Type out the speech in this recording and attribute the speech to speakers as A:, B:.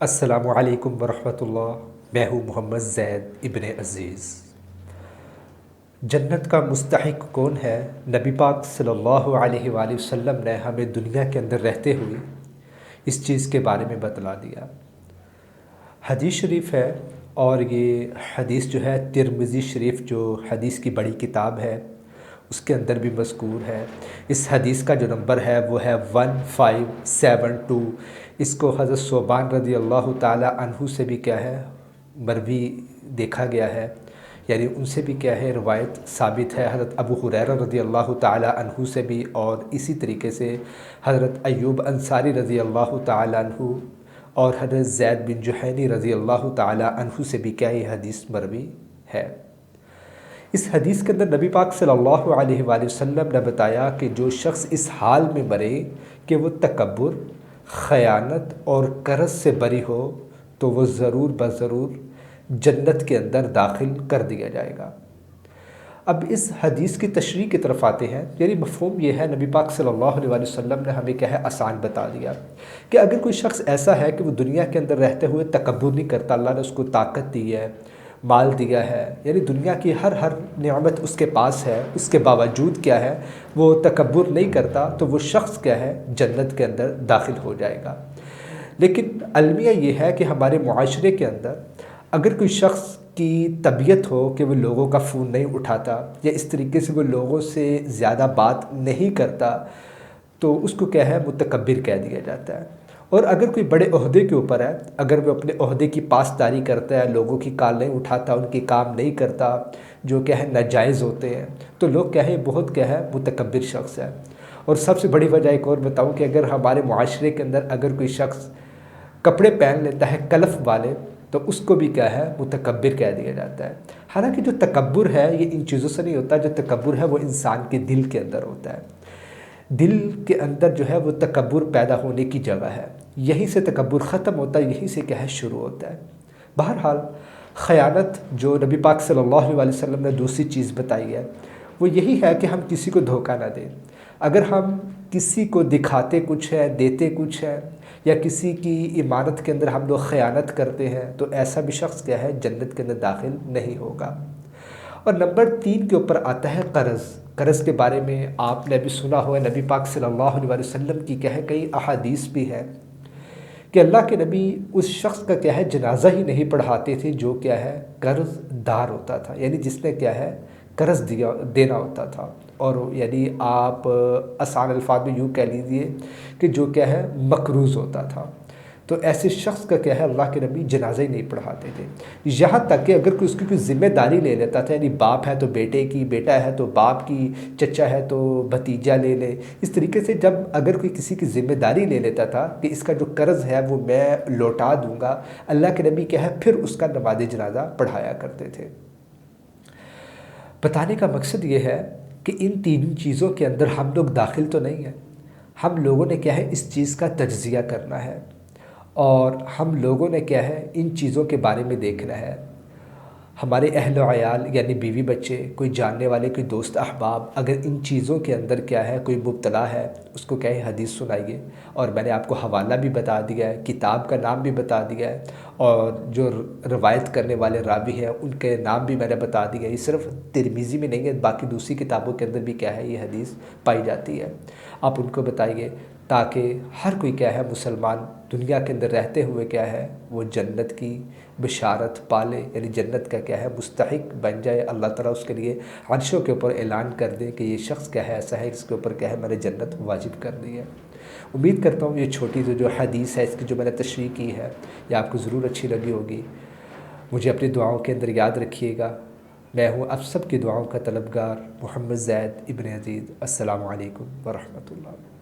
A: السلام علیکم ورحمۃ اللہ۔ میں ہوں محمد زید ابن عزیز۔ جنت کا مستحق کون ہے؟ نبی پاک صلی اللہ علیہ وآلہ وسلم نے ہمیں دنیا کے اندر رہتے ہوئے اس چیز کے بارے میں بتلا دیا۔ حدیث شریف ہے، اور یہ حدیث جو ہے ترمذی شریف جو حدیث کی بڑی کتاب ہے اس کے اندر بھی مذکور ہے۔ اس حدیث کا جو نمبر ہے وہ ہے 1572۔ اس کو حضرت ثوبان رضی اللہ تعالی عنہ سے بھی کیا ہے مروی دیکھا گیا ہے، یعنی ان سے بھی کیا ہے روایت ثابت ہے، حضرت ابو ہریرہ رضی اللہ تعالی عنہ سے بھی، اور اسی طریقے سے حضرت ایوب انصاری رضی اللہ تعالی عنہ اور حضرت زید بن جحینی رضی اللہ تعالی عنہ سے بھی کیا یہ حدیث مروی ہے۔ اس حدیث کے اندر نبی پاک صلی اللہ علیہ وآلہ وسلم نے بتایا کہ جو شخص اس حال میں مرے کہ وہ تکبر، خیانت اور کرز سے بری ہو تو وہ ضرور بضرور جنت کے اندر داخل کر دیا جائے گا۔ اب اس حدیث کی تشریح کی طرف آتے ہیں، یعنی مفہوم یہ ہے، نبی پاک صلی اللہ علیہ وآلہ وسلم نے ہمیں کیا ہے آسان بتا دیا کہ اگر کوئی شخص ایسا ہے کہ وہ دنیا کے اندر رہتے ہوئے تکبر نہیں کرتا، اللہ نے اس کو طاقت دی ہے، مال دیا ہے، یعنی دنیا کی ہر نعمت اس کے پاس ہے، اس کے باوجود کیا ہے وہ تکبر نہیں کرتا، تو وہ شخص کیا ہے جنت کے اندر داخل ہو جائے گا۔ لیکن المیہ یہ ہے کہ ہمارے معاشرے کے اندر اگر کوئی شخص کی طبیعت ہو کہ وہ لوگوں کا فون نہیں اٹھاتا، یا اس طریقے سے وہ لوگوں سے زیادہ بات نہیں کرتا، تو اس کو کیا ہے متکبر کہہ دیا جاتا ہے۔ اور اگر کوئی بڑے عہدے کے اوپر ہے، اگر وہ اپنے عہدے کی پاسداری کرتا ہے، لوگوں کی کال نہیں اٹھاتا، ان کی کام نہیں کرتا جو کیا ہے ناجائز ہوتے ہیں، تو لوگ کیا ہے بہت کیا ہے متکبر شخص ہے۔ اور سب سے بڑی وجہ ایک اور بتاؤں کہ اگر ہمارے معاشرے کے اندر اگر کوئی شخص کپڑے پہن لیتا ہے کلف والے، تو اس کو بھی کیا ہے متکبر کہہ دیا جاتا ہے۔ حالانکہ جو تکبر ہے یہ ان چیزوں سے نہیں ہوتا، جو تکبر ہے وہ انسان کے دل کے اندر ہوتا ہے۔ دل کے اندر جو ہے وہ تکبر پیدا ہونے کی جگہ ہے، یہیں سے تکبر ختم ہوتا ہے، یہیں سے کیا ہے شروع ہوتا ہے۔ بہرحال خیانت جو نبی پاک صلی اللہ علیہ وسلم نے دوسری چیز بتائی ہے وہ یہی ہے کہ ہم کسی کو دھوکہ نہ دیں۔ اگر ہم کسی کو دکھاتے کچھ ہے، دیتے کچھ ہے، یا کسی کی امانت کے اندر ہم لوگ خیانت کرتے ہیں، تو ایسا بھی شخص کیا ہے جنت کے اندر داخل نہیں ہوگا۔ اور نمبر 3 کے اوپر آتا ہے قرض۔ قرض کے بارے میں آپ نے بھی سنا ہوا، نبی پاک صلی اللہ علیہ وسلم کی کیا ہے کئی احادیث بھی ہے کہ اللہ کے نبی اس شخص کا کیا ہے جنازہ ہی نہیں پڑھاتے تھے جو کیا ہے قرض دار ہوتا تھا، یعنی جس نے کیا ہے قرض دینا ہوتا تھا، اور یعنی آپ آسان الفاظ میں یوں کہہ لیجیے کہ جو کیا ہے مقروض ہوتا تھا، تو ایسے شخص کا کیا ہے اللہ کے نبی جنازہ ہی نہیں پڑھاتے تھے۔ یہاں تک کہ اگر کوئی اس کی کوئی ذمہ داری لے لیتا تھا، یعنی باپ ہے تو بیٹے کی، بیٹا ہے تو باپ کی، چچا ہے تو بھتیجا لے لے، اس طریقے سے جب اگر کوئی کسی کی ذمہ داری لے لیتا تھا کہ اس کا جو قرض ہے وہ میں لوٹا دوں گا، اللہ کے نبی کیا ہے پھر اس کا نماز جنازہ پڑھایا کرتے تھے۔ بتانے کا مقصد یہ ہے کہ ان تین چیزوں کے اندر ہم لوگ داخل تو نہیں ہیں، ہم لوگوں نے کیا ہے اس چیز کا تجزیہ کرنا ہے، اور ہم لوگوں نے کیا ہے ان چیزوں کے بارے میں دیکھنا ہے۔ ہمارے اہل و عیال یعنی بیوی بچے، کوئی جاننے والے، کوئی دوست احباب اگر ان چیزوں کے اندر کیا ہے کوئی مبتلا ہے، اس کو کیا ہے حدیث سنائیے، اور میں نے آپ کو حوالہ بھی بتا دیا ہے، کتاب کا نام بھی بتا دیا ہے، اور جو روایت کرنے والے راوی ہیں ان کے نام بھی میں نے بتا دیا ہے۔ یہ صرف ترمذی میں نہیں ہے، باقی دوسری کتابوں کے اندر بھی کیا ہے یہ حدیث پائی جاتی ہے۔ آپ ان کو بتائیے تاکہ ہر کوئی کیا ہے مسلمان دنیا کے اندر رہتے ہوئے کیا ہے وہ جنت کی بشارت پالے، یعنی جنت کا کیا ہے مستحق بن جائے۔ اللہ تعالیٰ اس کے لیے عرشوں کے اوپر اعلان کر دے کہ یہ شخص کیا ہے ایسا ہے، اس کے اوپر کیا ہے میں نے جنت واجب کر دی ہے۔ امید کرتا ہوں یہ چھوٹی جو حدیث ہے اس کی جو میں نے تشریح کی ہے یہ آپ کو ضرور اچھی لگی ہوگی۔ مجھے اپنی دعاؤں کے اندر یاد رکھیے گا۔ میں ہوں آپ سب کی دعاؤں کا طلبگار محمد زید ابن عزیز۔ السلام علیکم ورحمۃ اللہ۔